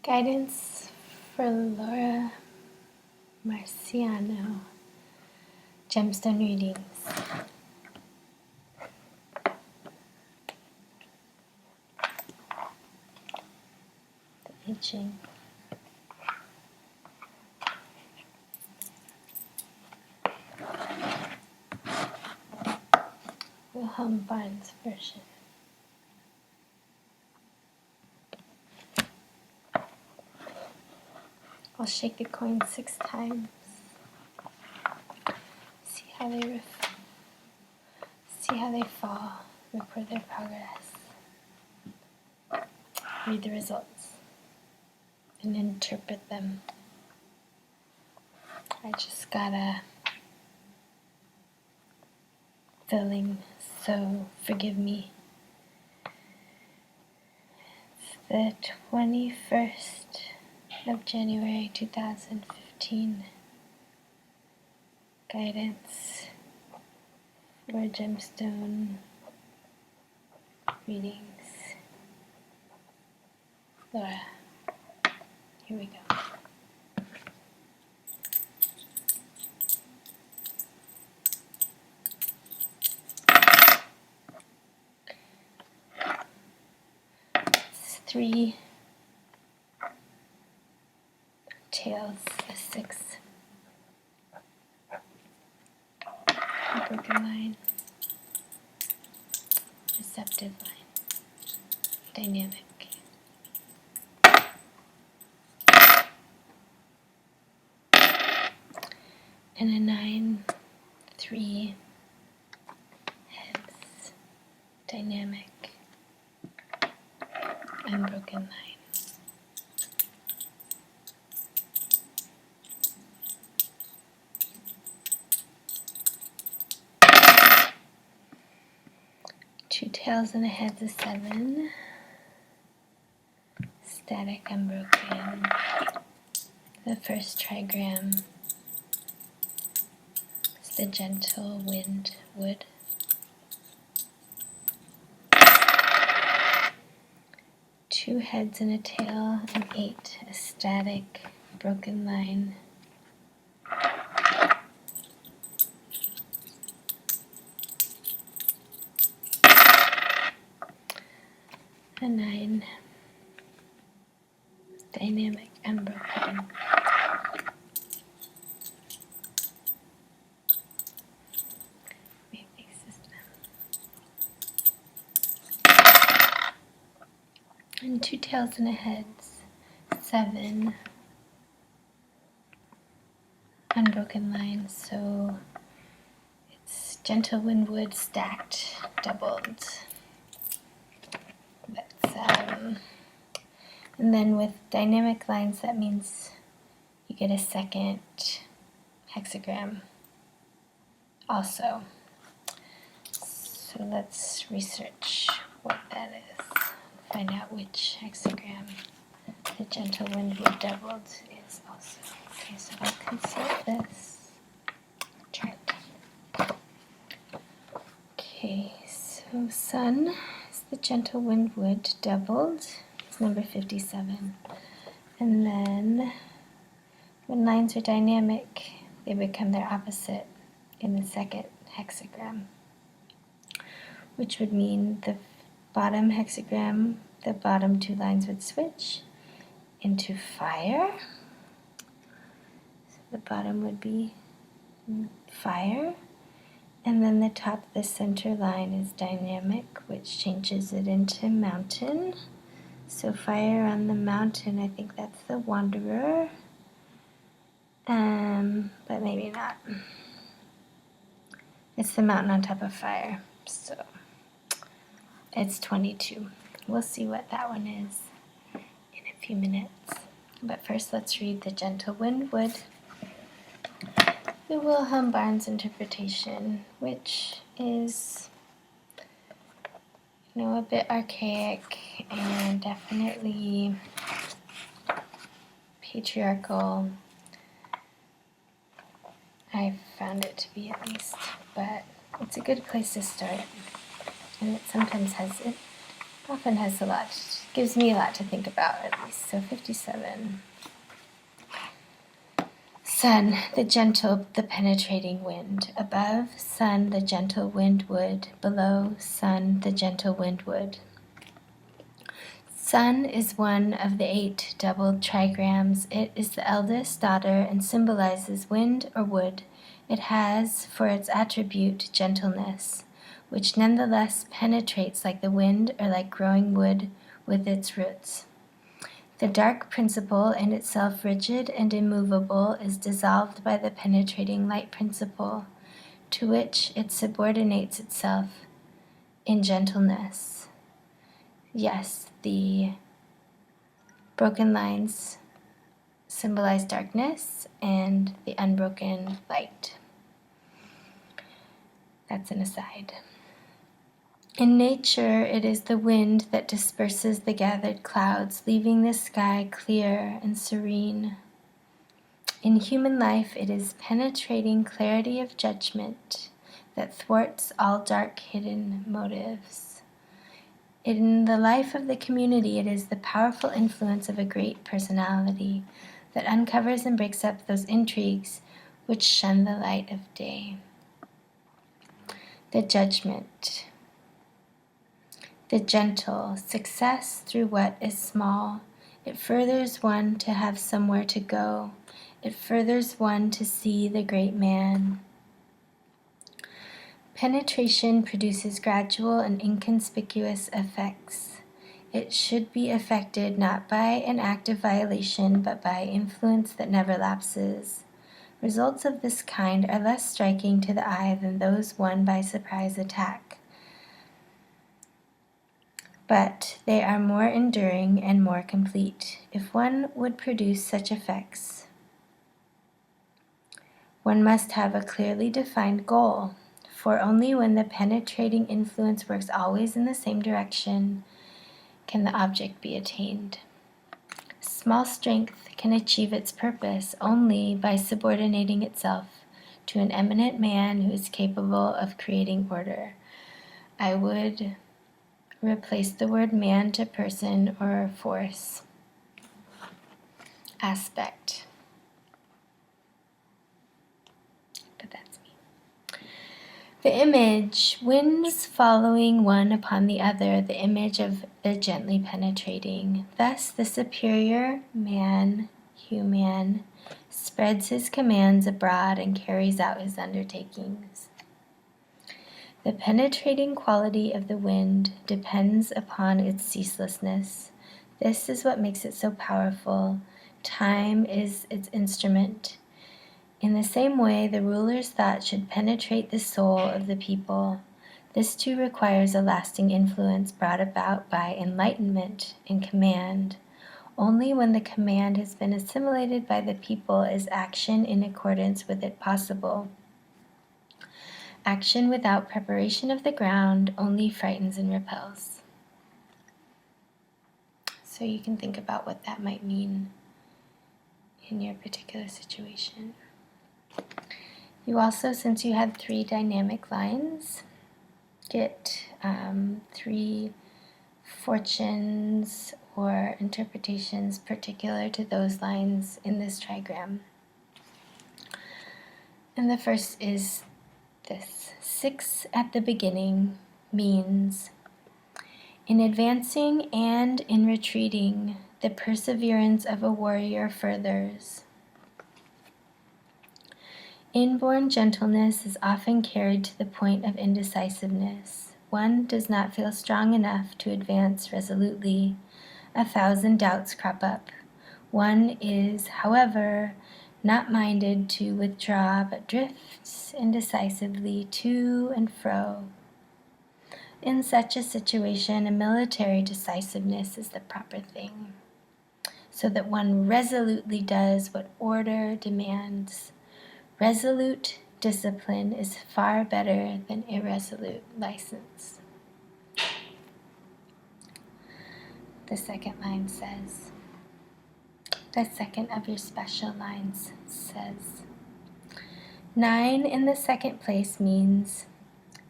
Guidance for Laura Marciano, Gemstone readings. The ching. Wilhelm Barnes version. I'll shake the coin 6 times. See how they fall. Record their progress. Read the results and interpret them. I just got a feeling, so forgive me. It's the 21st of January 2015. Guidance for Gemstone readings. Laura, here we go. It's 3 tails, a 6, a broken line, receptive line, dynamic, and a 9, 3, heads, dynamic, and broken line. Two tails and a head's a 7. Static, unbroken. The first trigram is the gentle wind wood. Two heads and a tail, and 8, a static, broken line. A 9, dynamic, unbroken. Maybe system. And 2 tails and a heads, 7, unbroken line, so it's gentle windwood stacked, doubled. And then with dynamic lines, that means you get a second hexagram also. So let's research what that is, find out which hexagram the gentle windwood doubled is also. Okay, so I'll consult this chart. Okay, so sun is the gentle windwood doubled. It's number 57. And then when lines are dynamic, they become their opposite in the second hexagram, which would mean the bottom hexagram, the bottom 2 lines would switch into fire. So the bottom would be fire. And then the top, the center line is dynamic, which changes it into mountain. So fire on the mountain, I think that's the wanderer. But maybe not. It's the mountain on top of fire. So it's 22. We'll see what that one is in a few minutes. But first let's read the gentle windwood. The Wilhelm Barnes interpretation, which is, a bit archaic and definitely patriarchal. I found it to be, at least, but it's a good place to start. And it often has a lot gives me a lot to think about, at least. So 57. Sun, the gentle, the penetrating wind. Above, sun, the gentle wind would. Below, sun, the gentle wind would. Sun is one of the 8 doubled trigrams. It is the eldest daughter and symbolizes wind or wood. It has for its attribute gentleness, which nonetheless penetrates like the wind or like growing wood with its roots. The dark principle, in itself rigid and immovable, is dissolved by the penetrating light principle, to which it subordinates itself in gentleness. Yes, the broken lines symbolize darkness and the unbroken light. That's an aside. In nature, it is the wind that disperses the gathered clouds, leaving the sky clear and serene. In human life, it is penetrating clarity of judgment that thwarts all dark hidden motives. In the life of the community, it is the powerful influence of a great personality that uncovers and breaks up those intrigues which shun the light of day. The judgment. The gentle, success through what is small. It furthers one to have somewhere to go. It furthers one to see the great man. Penetration produces gradual and inconspicuous effects. It should be effected not by an act of violation, but by influence that never lapses. Results of this kind are less striking to the eye than those won by surprise attack, but they are more enduring and more complete. If one would produce such effects, one must have a clearly defined goal, for only when the penetrating influence works always in the same direction can the object be attained. Small strength can achieve its purpose only by subordinating itself to an eminent man who is capable of creating order. I would replace the word man to person or force. Aspect. But that's me. The image, winds following one upon the other, the image of the gently penetrating. Thus the superior man, human, spreads his commands abroad and carries out his undertakings. The penetrating quality of the wind depends upon its ceaselessness. This is what makes it so powerful. Time is its instrument. In the same way, the ruler's thought should penetrate the soul of the people. This too requires a lasting influence brought about by enlightenment and command. Only when the command has been assimilated by the people is action in accordance with it possible. Action without preparation of the ground only frightens and repels. So you can think about what that might mean in your particular situation. You also, since you had 3 dynamic lines, get 3 fortunes or interpretations particular to those lines in this trigram. And the first is this. 6 at the beginning means in advancing and in retreating, the perseverance of a warrior furthers. Inborn gentleness is often carried to the point of indecisiveness. One does not feel strong enough to advance resolutely. 1,000 doubts crop up. One is, however, not minded to withdraw, but drifts indecisively to and fro. In such a situation, a military decisiveness is the proper thing, so that one resolutely does what order demands. Resolute discipline is far better than irresolute license. The second line says, the second of your special lines says, 9 in the second place means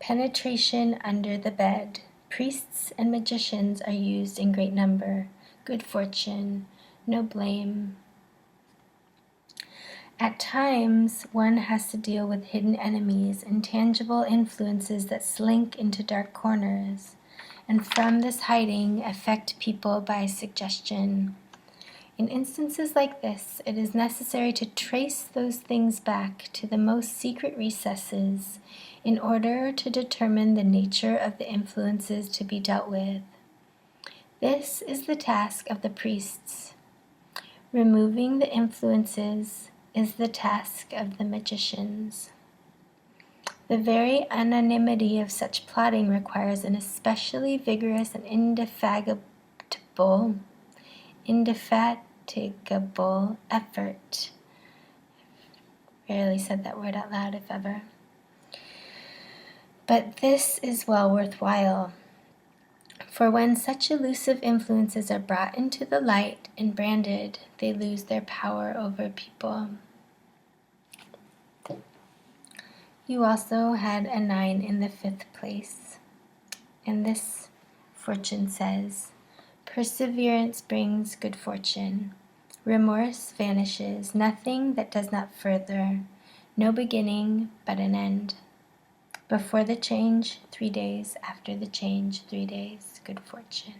penetration under the bed, Priests and magicians are used in great number. Good fortune, no blame. At times, one has to deal with hidden enemies, intangible influences that slink into dark corners, and from this hiding affect people by suggestion. In instances like this, it is necessary to trace those things back to the most secret recesses in order to determine the nature of the influences to be dealt with. This is the task of the priests. Removing the influences is the task of the magicians. The very anonymity of such plotting requires an especially vigorous and indefatigable effort. Rarely said that word out loud, if ever. But this is well worthwhile. For when such elusive influences are brought into the light and branded, they lose their power over people. You also had a 9 in the 5th place. And this fortune says, perseverance brings good fortune. Remorse vanishes, nothing that does not further, no beginning but an end. Before the change, 3 days. After the change, 3 days. Good fortune.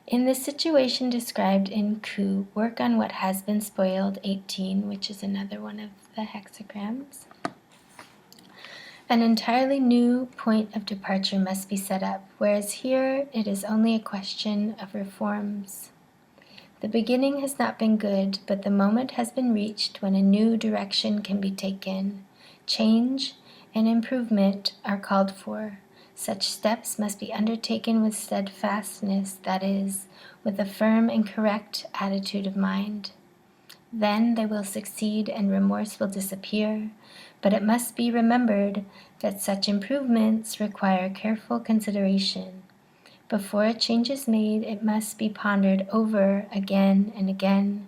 In the situation described in Ku, work on what has been spoiled, 18, which is another one of the hexagrams. An entirely new point of departure must be set up, whereas here it is only a question of reforms. The beginning has not been good, but the moment has been reached when a new direction can be taken. Change and improvement are called for. Such steps must be undertaken with steadfastness, that is, with a firm and correct attitude of mind. Then they will succeed and remorse will disappear, but it must be remembered that such improvements require careful consideration. Before a change is made, it must be pondered over again and again.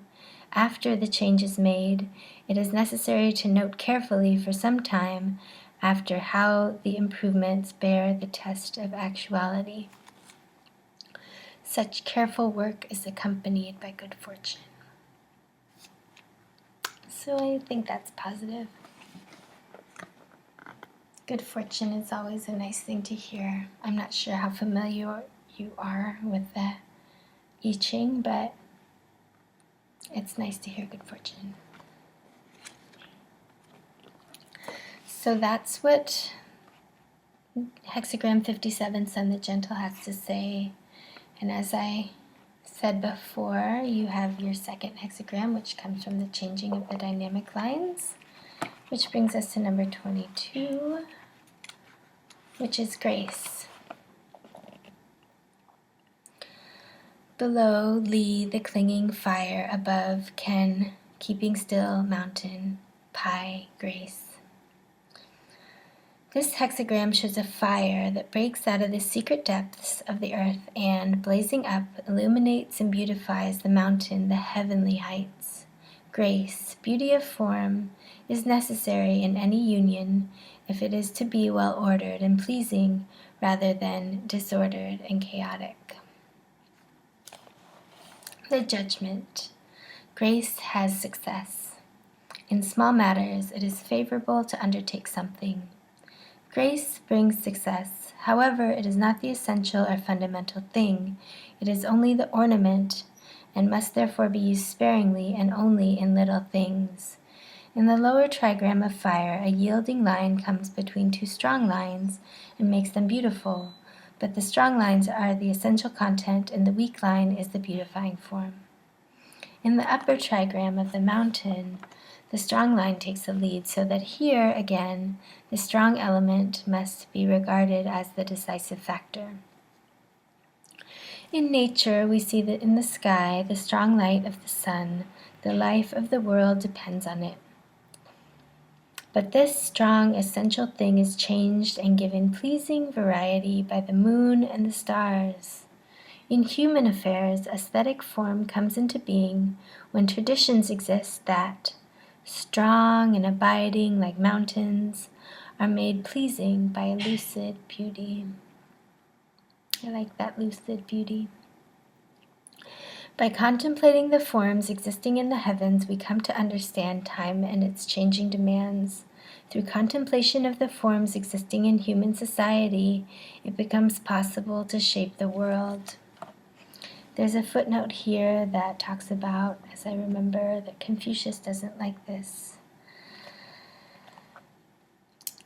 After the change is made, it is necessary to note carefully for some time after how the improvements bear the test of actuality. Such careful work is accompanied by good fortune. So I think that's positive. Good fortune is always a nice thing to hear. I'm not sure how familiar you are with the I Ching, but it's nice to hear good fortune. So that's what hexagram 57, Sun the Gentle, has to say. And as I said before, you have your second hexagram, which comes from the changing of the dynamic lines, which brings us to number 22, which is grace. Below, Li, the clinging fire; above, Ken, keeping still, mountain; Pi, grace. This hexagram shows a fire that breaks out of the secret depths of the earth and, blazing up, illuminates and beautifies the mountain, the heavenly heights. Grace, beauty of form, is necessary in any union if it is to be well ordered and pleasing rather than disordered and chaotic. The judgment. Grace has success. In small matters, it is favorable to undertake something. Grace brings success. However, it is not the essential or fundamental thing. It is only the ornament, and must therefore be used sparingly and only in little things. In the lower trigram of fire, a yielding line comes between two strong lines and makes them beautiful, but the strong lines are the essential content and the weak line is the beautifying form. In the upper trigram of the mountain, the strong line takes the lead, so that here, again, the strong element must be regarded as the decisive factor. In nature, we see that in the sky, the strong light of the sun, the life of the world depends on it. But this strong, essential thing is changed and given pleasing variety by the moon and the stars. In human affairs, aesthetic form comes into being when traditions exist that, strong and abiding like mountains, are made pleasing by a lucid beauty. I like that lucid beauty. By contemplating the forms existing in the heavens, we come to understand time and its changing demands. Through contemplation of the forms existing in human society, it becomes possible to shape the world. There's a footnote here that talks about, as I remember, that Confucius doesn't like this.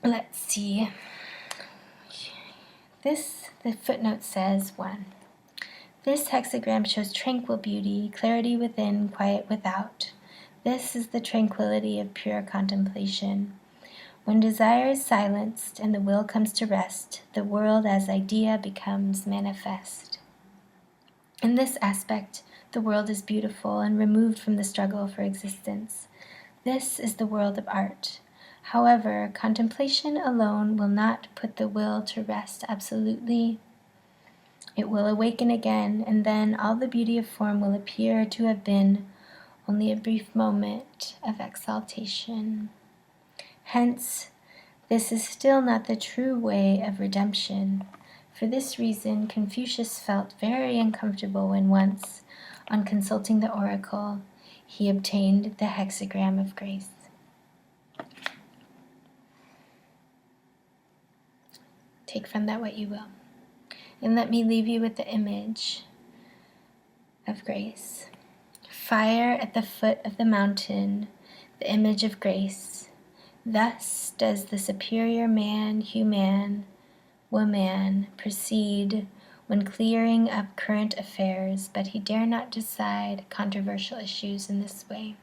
Let's see. The footnote says, 1. This hexagram shows tranquil beauty, clarity within, quiet without. This is the tranquility of pure contemplation. When desire is silenced and the will comes to rest, the world as idea becomes manifest. In this aspect, the world is beautiful and removed from the struggle for existence. This is the world of art. However, contemplation alone will not put the will to rest absolutely. It will awaken again, and then all the beauty of form will appear to have been only a brief moment of exaltation. Hence, this is still not the true way of redemption. For this reason, Confucius felt very uncomfortable when once, on consulting the oracle, he obtained the hexagram of grace. Take from that what you will. And let me leave you with the image of grace. Fire at the foot of the mountain, the image of grace. Thus does the superior man, human, woman proceed when clearing up current affairs, but he dare not decide controversial issues in this way.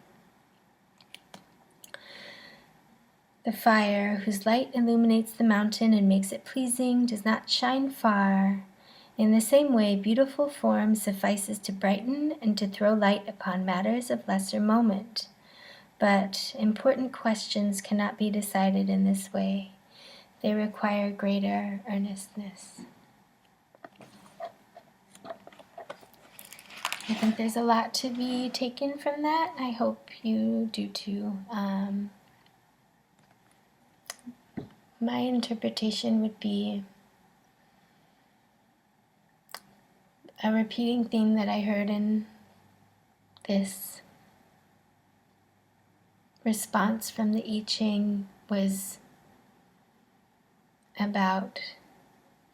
The fire, whose light illuminates the mountain and makes it pleasing, does not shine far. In the same way, beautiful form suffices to brighten and to throw light upon matters of lesser moment. But important questions cannot be decided in this way. They require greater earnestness. I think there's a lot to be taken from that. I hope you do too. My interpretation would be a repeating theme that I heard in this response from the I Ching was about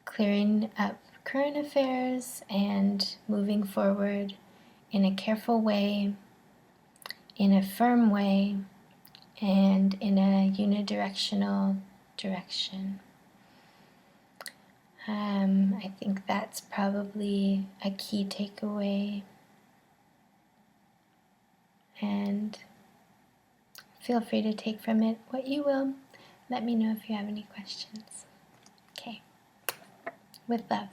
clearing up current affairs and moving forward in a careful way, in a firm way, and in a unidirectional direction. I think that's probably a key takeaway. And feel free to take from it what you will. Let me know if you have any questions. Okay. With love.